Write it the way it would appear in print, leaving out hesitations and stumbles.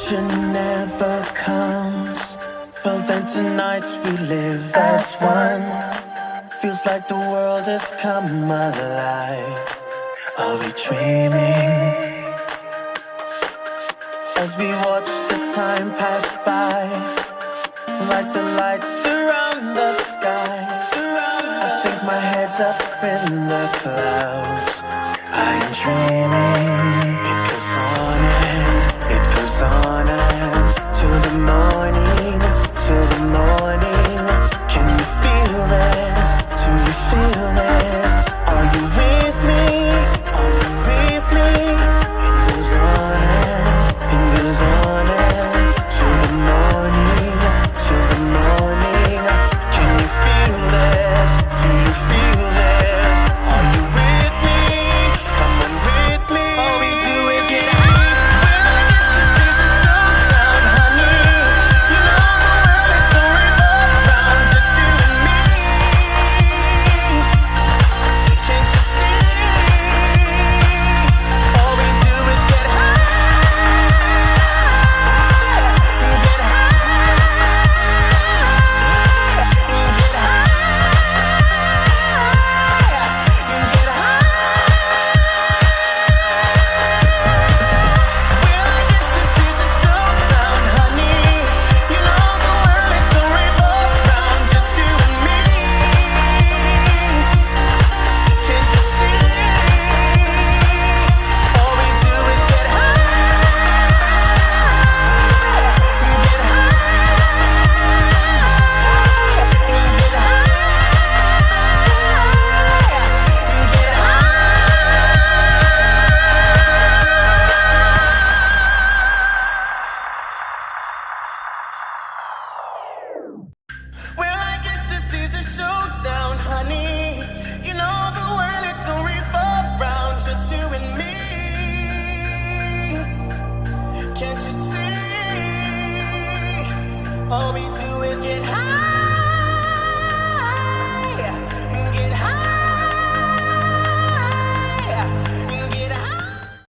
future never comes. Well then tonight we live as one. Feels like the world has come alive. Are we dreaming? As we watch the time pass by, like the lights surround the sky, I think my head's up in the clouds. I am dreaming. It goes on and till the morning, till the morning. Can you feel this? Do you feel this? Are you with me? Are you with me? It goes on and till the morning, till the morning. Can you feel this? Do you feel this? Are you with me? Come on with me. All we do is get high. Well, I guess this is a showdown, honey. You know the world, it's a revolve round just you and me. Can't you see? All we do is get high.